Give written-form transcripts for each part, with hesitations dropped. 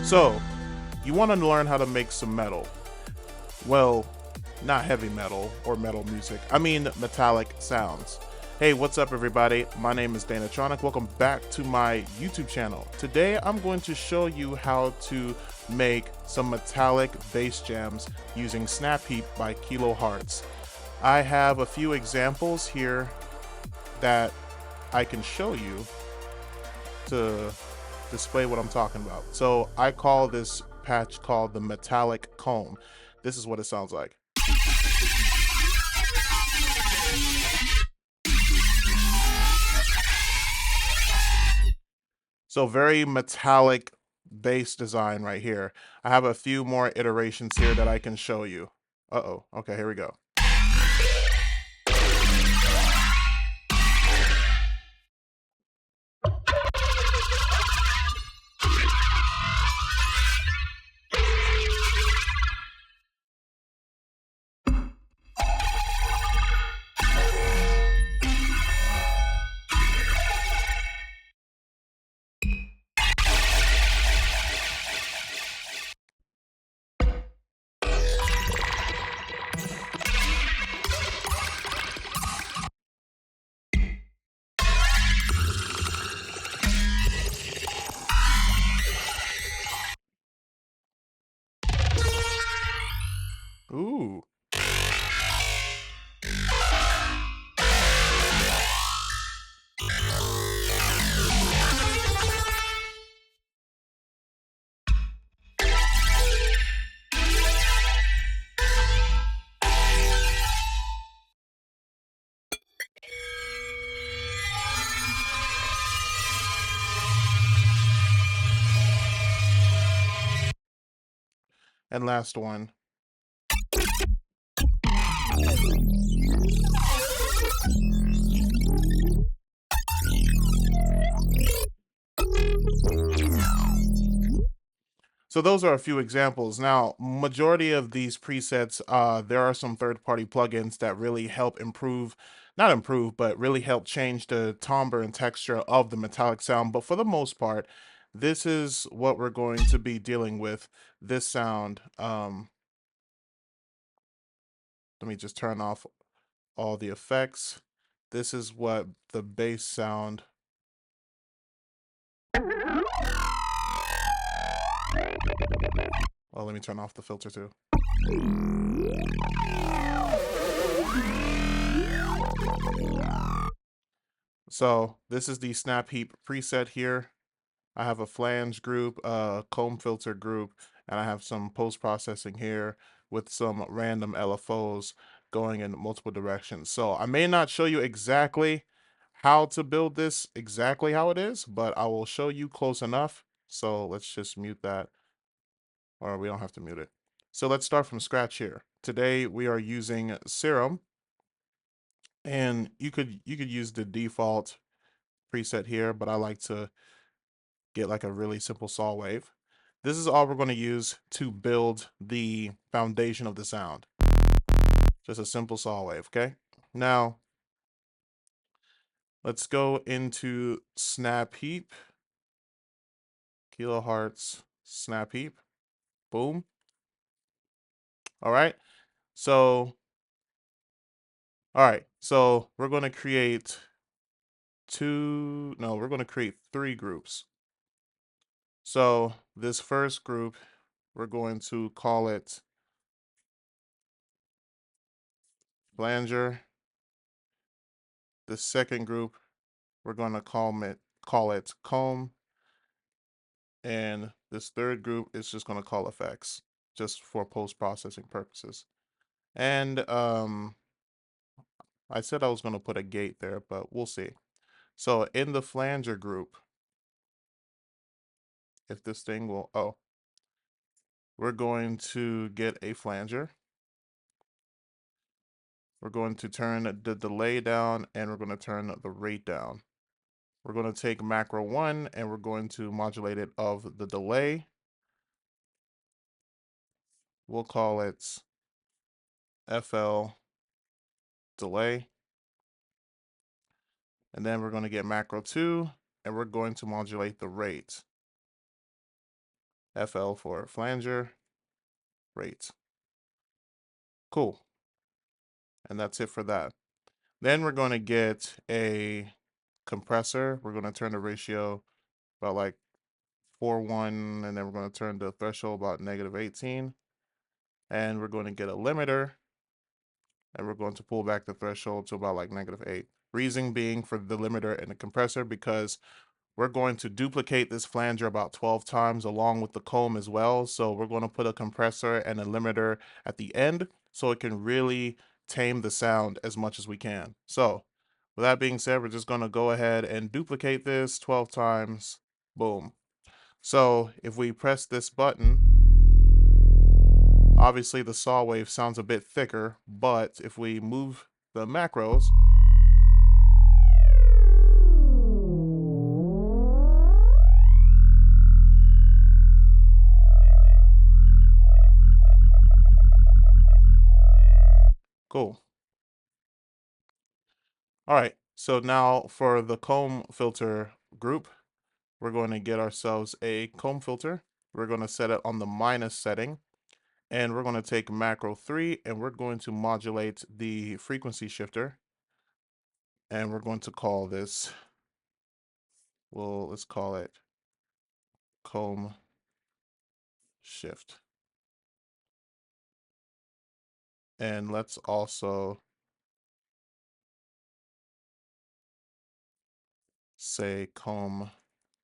So, you want to learn how to make some metal. Well, not heavy metal or metal music. I mean metallic sounds. Hey, what's up everybody? My name is Danatronic. Welcome back to my YouTube channel. Today I'm going to show you how to make some metallic bass jams using Snapheap by Kilohertz. I have a few examples here that I can show you to display what I'm talking about. So I call this patch called the metallic comb. This is what it sounds like. So very metallic bass design right here. I have a few more iterations here that I can show you. Uh-oh, okay, here we go. Ooh. And last one. So those are a few examples. Now, majority of these presets, there are some third-party plugins that really help improve, not improve, but really help change the timbre and texture of the metallic sound. But for the most part, this is what we're going to be dealing with, this sound. Let me just turn off all the effects. This is what the bass sound. Oh, let me turn off the filter too. So this is the Snapheap preset here. I have a flange group, a comb filter group, and I have some post-processing here with some random LFOs going in multiple directions. So I may not show you exactly how to build this exactly how it is, but I will show you close enough. So let's just mute that, or we don't have to mute it. So let's start from scratch here. Today we are using Serum, and you could use the default preset here, but I like to get like a really simple saw wave. This is all we're going to use to build the foundation of the sound. Just a simple saw wave, okay? Now, let's go into Snapheap, Kilohertz, Snapheap, boom. All right, so, we're going to create we're going to create 3 groups. So this first group, we're going to call it flanger. The second group, we're going to call it comb. And this third group is just going to call effects, just for post-processing purposes. And I said I was going to put a gate there, but we'll see. So in the flanger group, if this thing will, we're going to get a flanger. We're going to turn the delay down, and we're going to turn the rate down. We're going to take macro 1 and we're going to modulate it of the delay. We'll call it FL delay. And then we're going to get macro 2 and we're going to modulate the rate. FL for flanger rate. Cool. And that's it for that. Then we're going to get a compressor. We're going to turn the ratio about like 4:1, and then we're going to turn the threshold about -18. And we're going to get a limiter, and we're going to pull back the threshold to about like -8. Reason being for the limiter and the compressor, because we're going to duplicate this flanger about 12 times along with the comb as well. So we're going to put a compressor and a limiter at the end so it can really tame the sound as much as we can. So with that being said, we're just going to go ahead and duplicate this 12 times. Boom. So if we press this button, obviously the saw wave sounds a bit thicker, but if we move the macros, cool. All right, so now for the comb filter group, we're going to get ourselves a comb filter. We're going to set it on the minus setting, and we're going to take macro 3, and we're going to modulate the frequency shifter, and we're going to call this, well, let's call it comb shift. And let's also say comb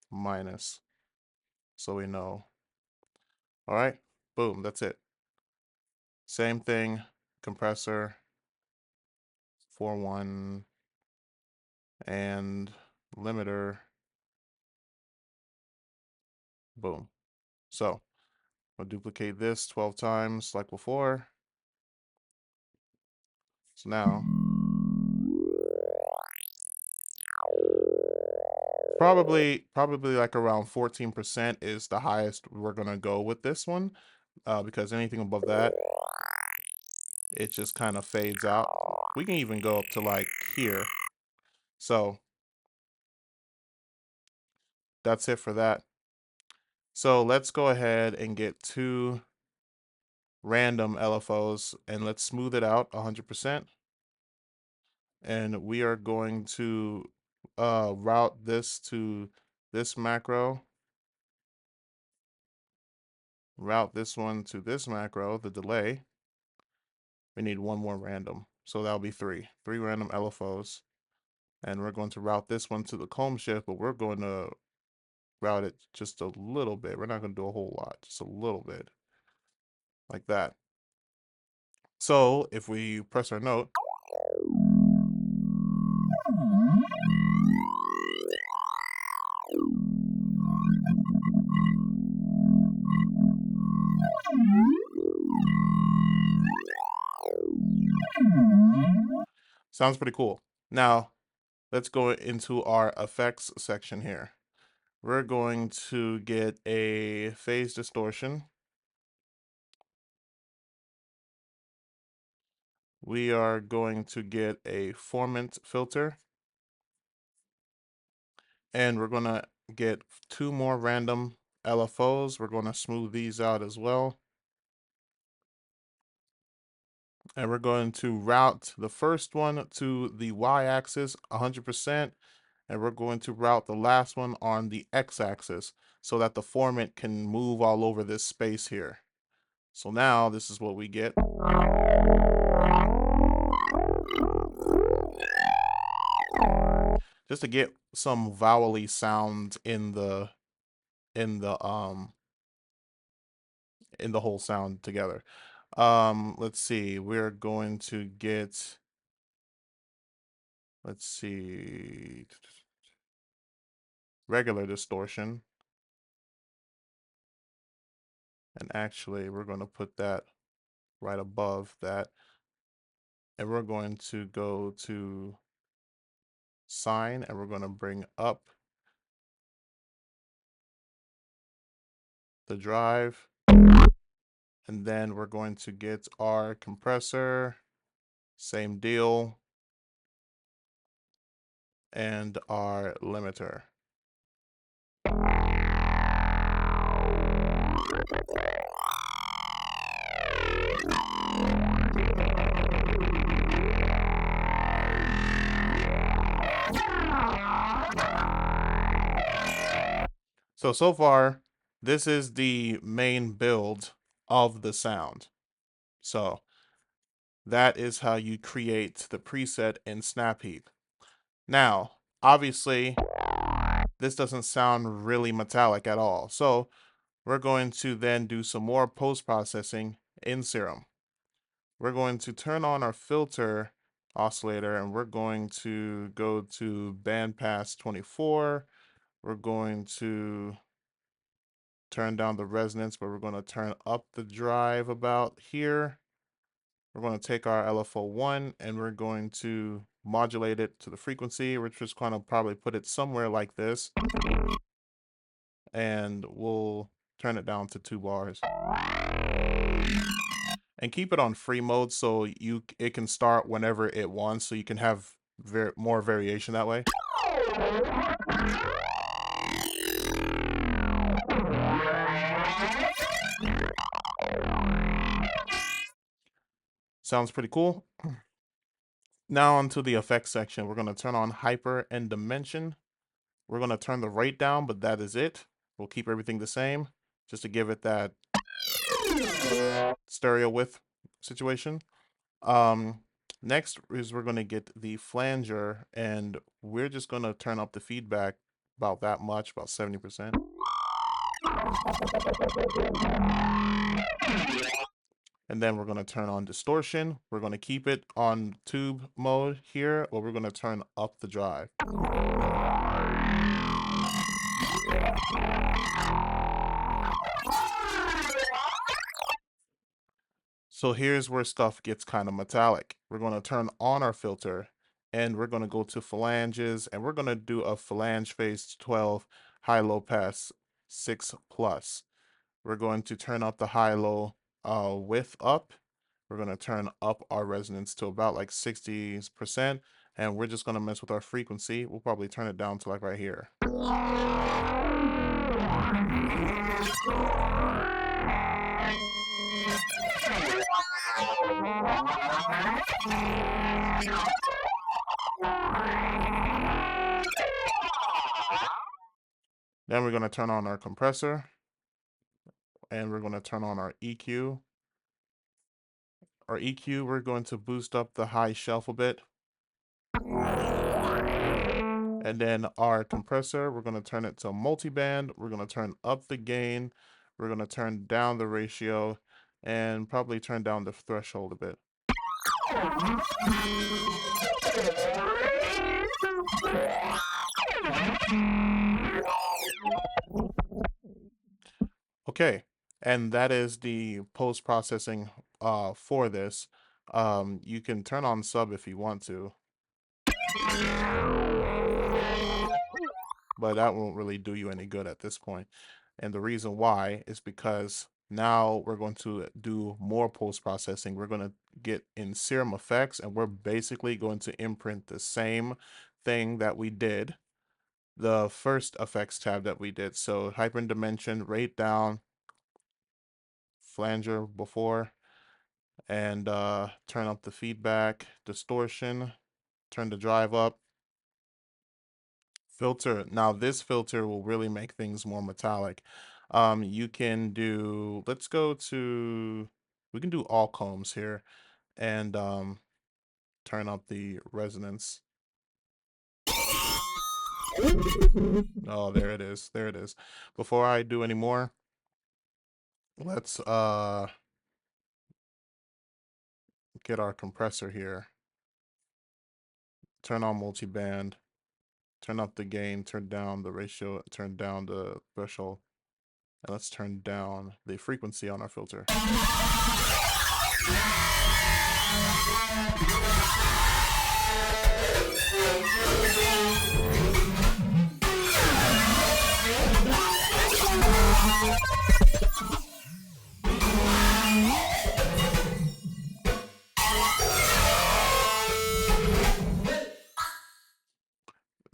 minus so we know. All right, boom, that's it. Same thing, compressor 4:1 and limiter, boom. So I'll duplicate this 12 times like before. So now probably like around 14% is the highest we're gonna go with this one, because anything above that, it just kind of fades out. We can even go up to like here. So that's it for that. So let's go ahead and get two random LFOs and let's smooth it out 100%. And we are going to route this to this macro, route this one to this macro, the delay. We need one more random. So that'll be three random LFOs. And we're going to route this one to the comb shift, but we're going to route it just a little bit. We're not going to do a whole lot, just a little bit like that. So if we press our note, sounds pretty cool. Now, let's go into our effects section here. We're going to get a phase distortion. We are going to get a formant filter. And we're going to get two more random LFOs. We're going to smooth these out as well. And we're going to route the first one to the y-axis 100%. And we're going to route the last one on the x-axis so that the formant can move all over this space here. So now this is what we get. Just to get some vowel-y sound in the whole sound together. Let's see. We're going to get, let's see, regular distortion. And actually, we're going to put that right above that. And we're going to go to sine, and we're going to bring up the drive. And then we're going to get our compressor, same deal, and our limiter. So far, this is the main build of the sound. So that is how you create the preset in Snapheap. Now, obviously, this doesn't sound really metallic at all. So we're going to then do some more post-processing in Serum. We're going to turn on our filter oscillator and we're going to go to bandpass 24. We're going to turn down the resonance, but we're going to turn up the drive about here. We're going to take our LFO1 and we're going to modulate it to the frequency, which is going to probably put it somewhere like this. And we'll turn it down to 2 bars. And keep it on free mode so it can start whenever it wants, so you can have more variation that way. Sounds pretty cool. Now onto the effects section. We're going to turn on hyper and dimension. We're going to turn the rate down, but that is it. We'll keep everything the same just to give it that stereo width situation. Next is we're going to get the flanger, and we're just going to turn up the feedback about that much, about 70%. And then we're going to turn on distortion. We're going to keep it on tube mode here, or we're going to turn up the drive. So here's where stuff gets kind of metallic. We're going to turn on our filter and we're going to go to phalanges and we're going to do a phalange phase 12 high-low pass 6 plus. We're going to turn up the high-low width up. We're going to turn up our resonance to about like 60%, and we're just going to mess with our frequency. We'll probably turn it down to like right here. Then we're going to turn on our compressor, and we're going to turn on our EQ. Our EQ, we're going to boost up the high shelf a bit. And then our compressor, we're going to turn it to multiband. We're going to turn up the gain. We're going to turn down the ratio and probably turn down the threshold a bit. Okay, and that is the post-processing for this. You can turn on sub if you want to, but that won't really do you any good at this point. And the reason why is because now we're going to do more post-processing. We're going to get in Serum effects, and we're basically going to imprint the same thing that we did, the first effects tab that we did. So hyper dimension, rate down, flanger before, and turn up the feedback, distortion, turn the drive up. Filter. Now this filter will really make things more metallic. You can do, let's go to, we can do all combs here and turn up the resonance. Oh, there it is. There it is. Before I do any more, let's get our compressor here. Turn on multiband. Turn up the gain, turn down the ratio, turn down the threshold. And let's turn down the frequency on our filter.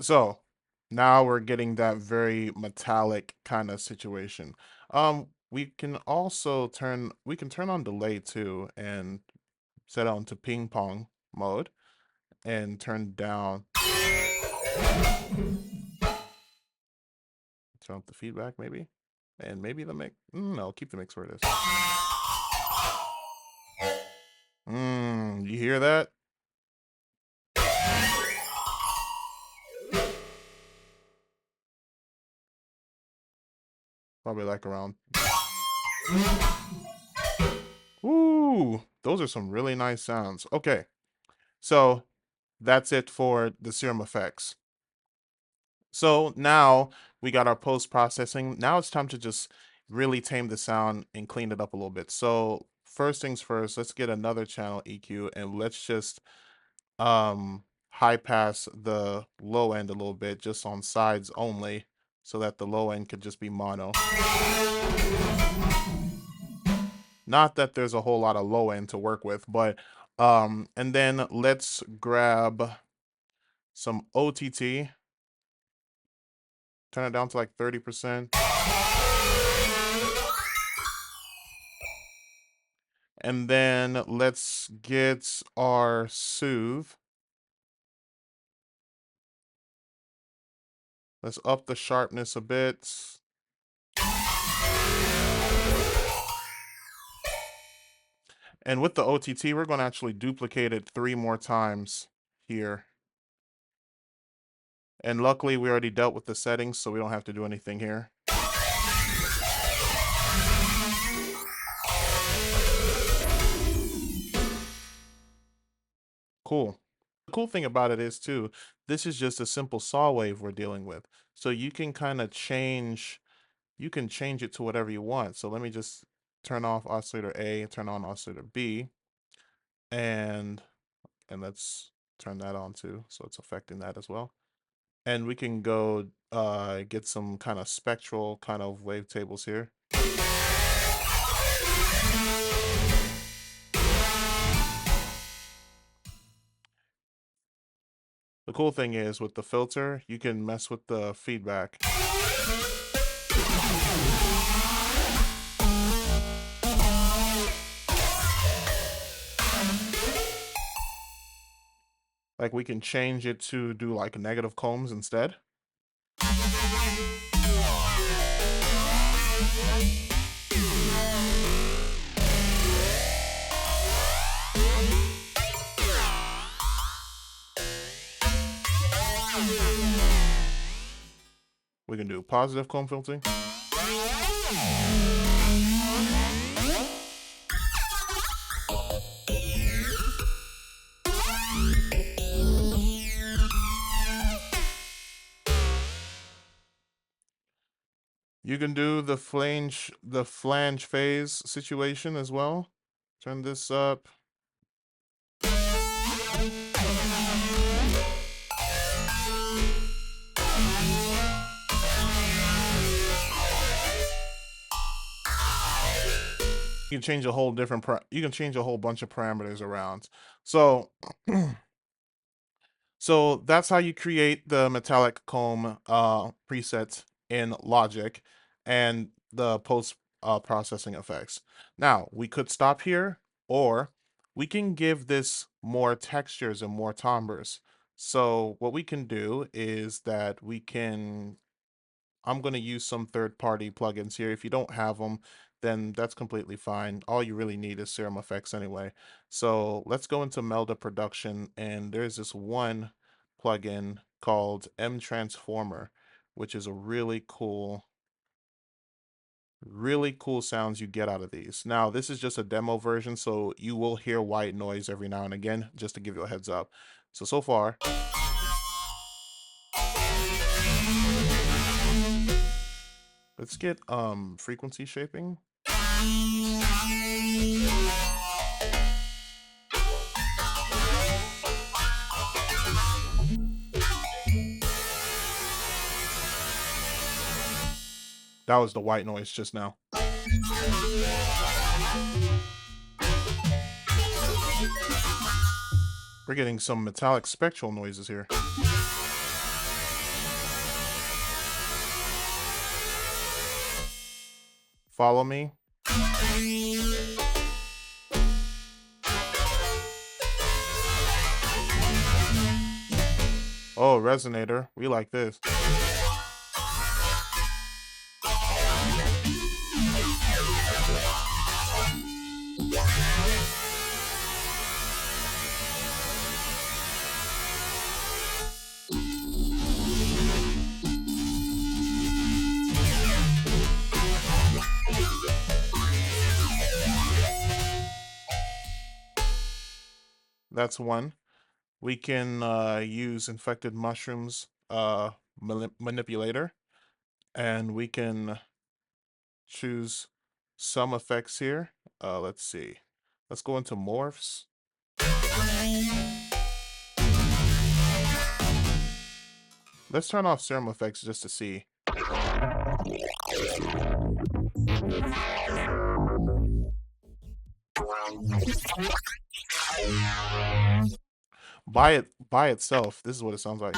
So now we're getting that very metallic kind of situation. We can also turn on delay too and set it on to ping pong mode and turn down Turn up the feedback, maybe. And maybe the mix. No, keep the mix where it is. You hear that? Probably like around. Ooh, those are some really nice sounds. Okay, so that's it for the serum effects. So now we got our post processing. Now it's time to just really tame the sound and clean it up a little bit. So first things first, let's get another channel EQ and let's just high pass the low end a little bit just on sides only so that the low end could just be mono. Not that there's a whole lot of low end to work with, but and then let's grab some OTT, turn it down to like 30%. And then let's get our soothe. Let's up the sharpness a bit. And with the OTT, we're going to actually duplicate it 3 more times here. And luckily, we already dealt with the settings, so we don't have to do anything here. Cool. The cool thing about it is, too, this is just a simple saw wave we're dealing with. So you can kind of change, you can change it to whatever you want. So let me just turn off oscillator A, turn on oscillator B, and let's turn that on too, so it's affecting that as well. And we can go get some kind of spectral kind of wavetables here. The cool thing is with the filter, you can mess with the feedback. Like we can change it to do like negative combs instead. We can do positive comb filtering. You can do the flange phase situation as well. Turn this up. You can change a whole different you can change a whole bunch of parameters around. So so that's how you create the metallic comb preset in Logic and the post processing effects. Now, we could stop here, or we can give this more textures and more timbres. So what we can do is that we can, I'm going to use some third-party plugins here. If you don't have them, then that's completely fine. All you really need is Serum Effects anyway. So let's go into Melda Production, and there's this one plugin called MTransformer, which is a really cool sounds you get out of these. Now, this is just a demo version, so you will hear white noise every now and again, just to give you a heads up. So far, let's get frequency shaping. That was the white noise just now. We're getting some metallic spectral noises here. Follow me. Oh, resonator. We like this. That's one. We can use infected mushrooms manipulator, and we can choose some effects here. Let's see. Let's go into morphs. Let's turn off serum effects just to see. By itself, this is what it sounds like.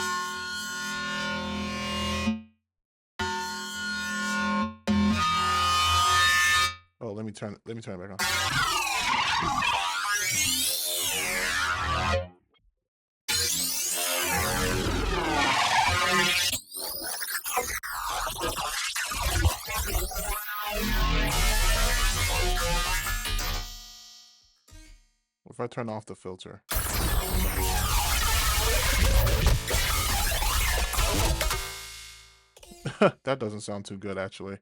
Oh, let me turn it back on. If I turn off the filter. That doesn't sound too good, actually.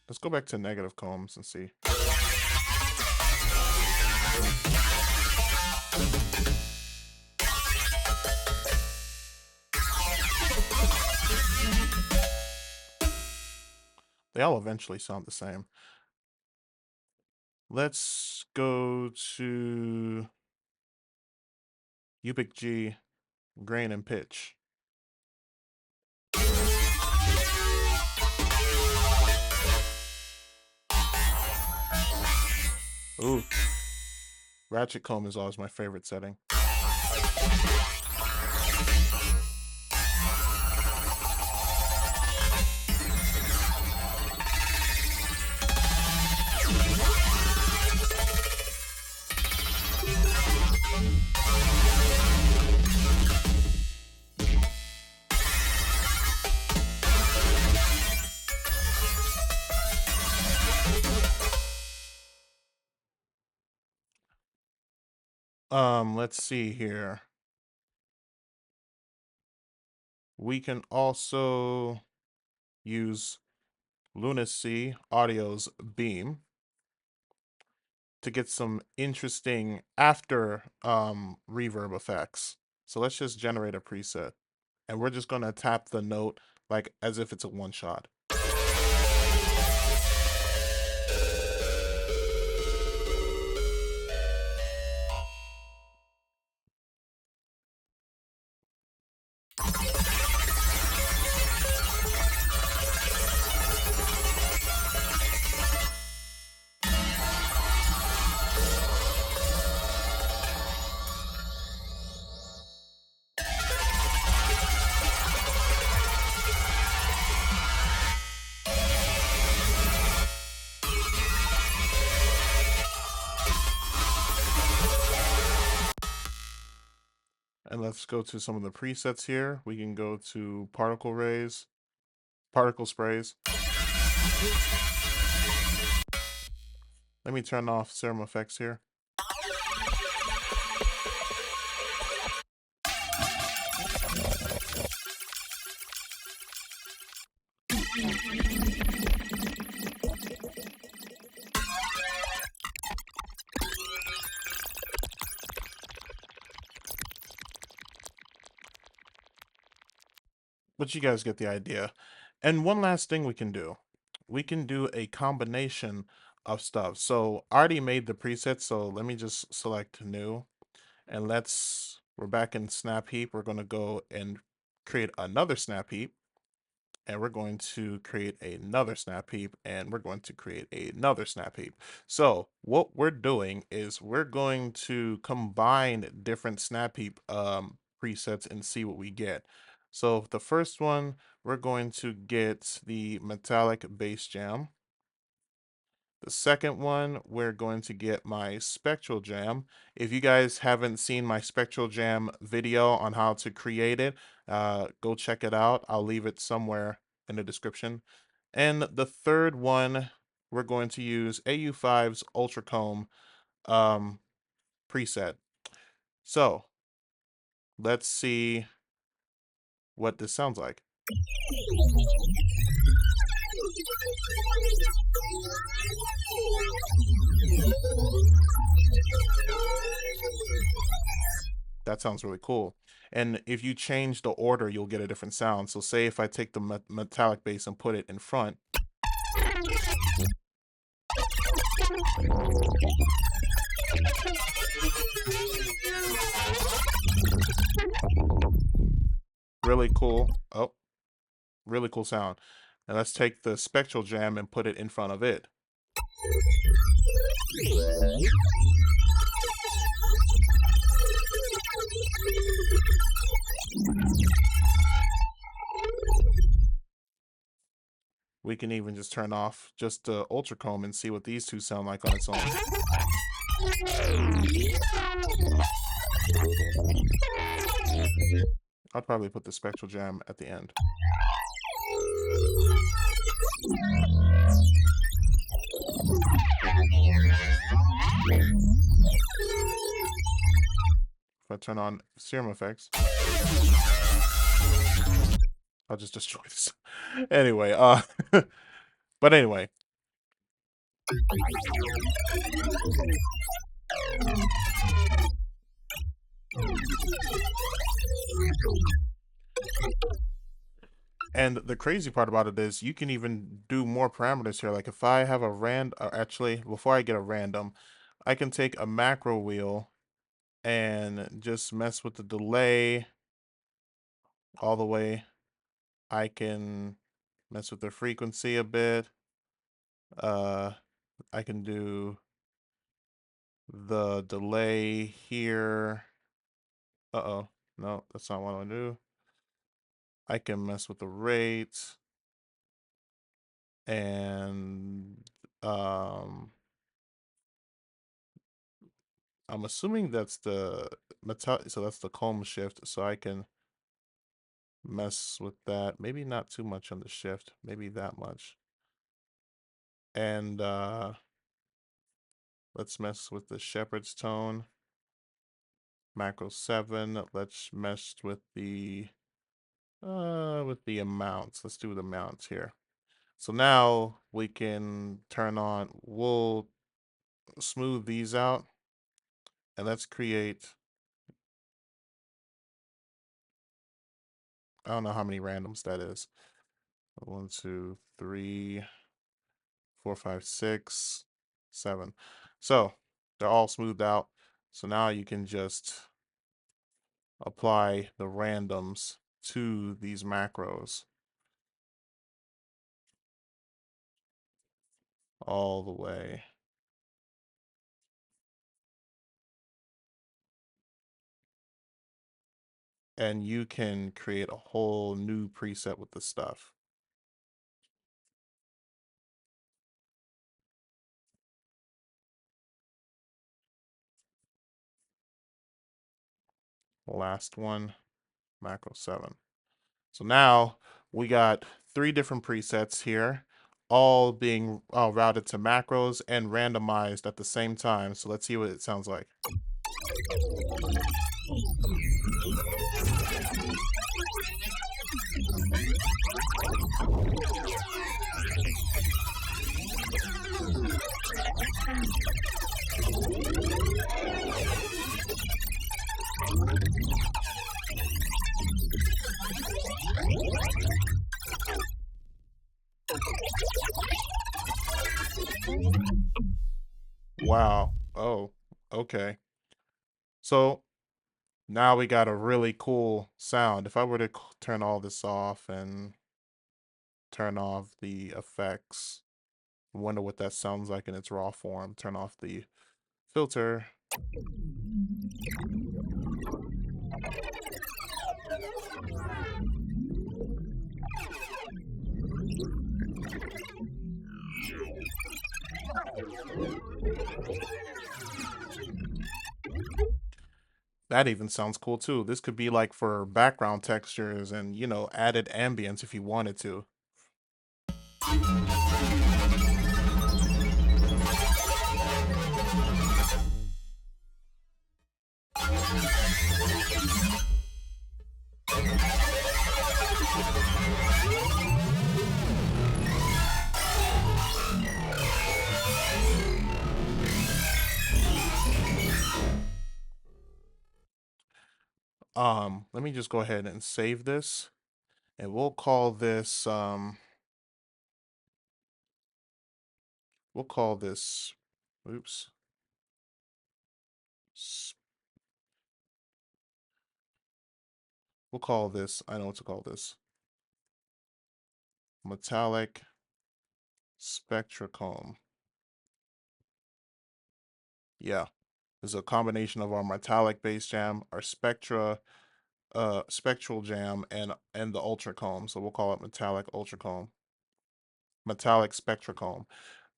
Let's go back to negative combs and see. They all eventually sound the same. Let's go to Ubik-G, grain and pitch. Ooh. Ratchet comb is always my favorite setting. Let's see here. We can also use Lunacy Audio's Beam to get some interesting after reverb effects. So let's just generate a preset. And we're just gonna tap the note like as if it's a one shot. And let's go to some of the presets here. We can go to particle sprays. Let me turn off serum effects here. But you guys get the idea. And one last thing we can do. We can do a combination of stuff. So I already made the preset, so let me just select new. And we're back in Snapheap. We're going to go and create another Snapheap. And we're going to create another Snapheap. And we're going to create another Snapheap. So what we're doing is we're going to combine different Snapheap presets and see what we get. So the first one, we're going to get the metallic bass jam. The second one, we're going to get my spectral jam. If you guys haven't seen my spectral jam video on how to create it, go check it out. I'll leave it somewhere in the description. And the third one, we're going to use AU5's Ultra Comb preset. So let's see what this sounds like. That sounds really cool. And if you change the order, you'll get a different sound. So say if I take the metallic bass and put it in front. Really cool. Oh, really cool sound. And let's take the spectral jam and put it in front of it. We can even just turn off just the Ultra Comb and see what these two sound like on its own. I'd probably put the spectral jam at the end. If I turn on serum effects, I'll just destroy this. Anyway, but anyway. And the crazy part about it is you can even do more parameters here. Like if I have a actually, before I get a random, I can take a macro wheel and just mess with the delay all the way. I can mess with the frequency a bit. I can do the delay here. Uh-oh. No, that's not what I want to do. I can mess with the rate. And I'm assuming that's the metal, so that's the comb shift, so I can mess with that. Maybe not too much on the shift, maybe that much. And let's mess with the shepherd's tone. Macro 7. Let's mess with the amounts. Let's do the amounts here. So now we can turn on, we'll smooth these out, and let's create, I don't know how many randoms that is. 1, 2, 3, 4, 5, 6, 7. So they're all smoothed out. So now you can just apply the randoms to these macros all the way. And you can create a whole new preset with this stuff. Last one, macro 7. So now we got 3 different presets here, all being routed to macros and randomized at the same time. So let's see what it sounds like. Wow. Oh, okay. So now we got a really cool sound. If I were to turn all this off and turn off the effects, I wonder what that sounds like in its raw form. Turn off the filter. That even sounds cool too. This could be like for background textures and, you know, added ambience if you wanted to. Let me just go ahead and save this, and we'll call this oops. s- We'll call this, I know what to call this. Metallic Spectrochrome. Yeah. This is a combination of our metallic bass jam, our spectral jam, and the ultracomb. So we'll call it metallic ultracomb. Metallic spectrochrome.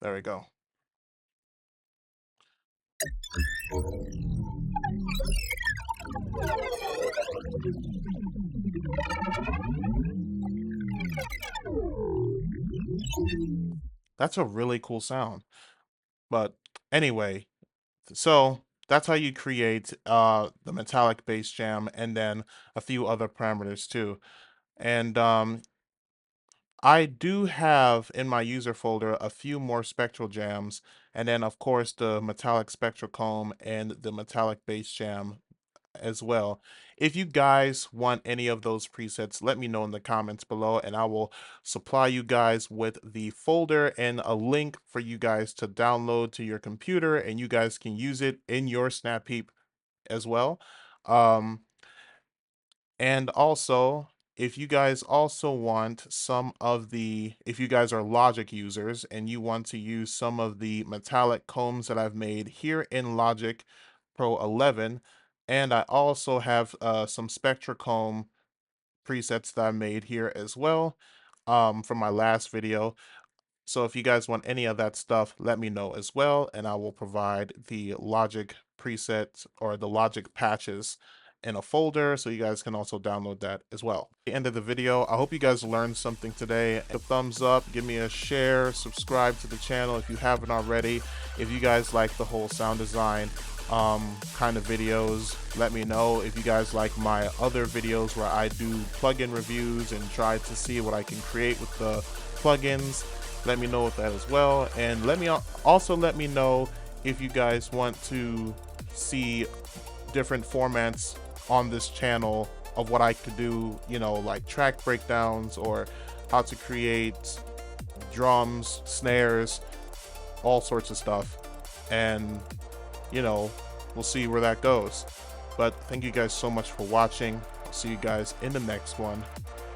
There we go. That's a really cool sound. But anyway, so that's how you create the metallic bass jam, and then a few other parameters too. And I do have in my user folder a few more spectral jams, and then of course the metallic spectral comb and the metallic bass jam as well. If you guys want any of those presets, let me know in the comments below, and I will supply you guys with the folder and a link for you guys to download to your computer, and you guys can use it in your Snapheap as well. Um, and also, if you guys also want some of the, if you guys are Logic users and you want to use some of the metallic combs that I've made here in Logic Pro 11, and I also have some Spectracomb presets that I made here as well from my last video. So if you guys want any of that stuff, let me know as well, and I will provide the Logic presets or the Logic patches in a folder so you guys can also download that as well. At the end of the video, I hope you guys learned something today. A thumbs up, give me a share, subscribe to the channel if you haven't already. If you guys like the whole sound design kind of videos, let me know. If you guys like my other videos where I do plugin reviews and try to see what I can create with the plugins, let me know with that as well. And let me also let me know if you guys want to see different formats on this channel of what I could do, you know, like track breakdowns or how to create drums, snares, all sorts of stuff. And you know, we'll see where that goes. But thank you guys so much for watching. I'll see you guys in the next one.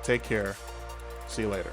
Take care. See you later.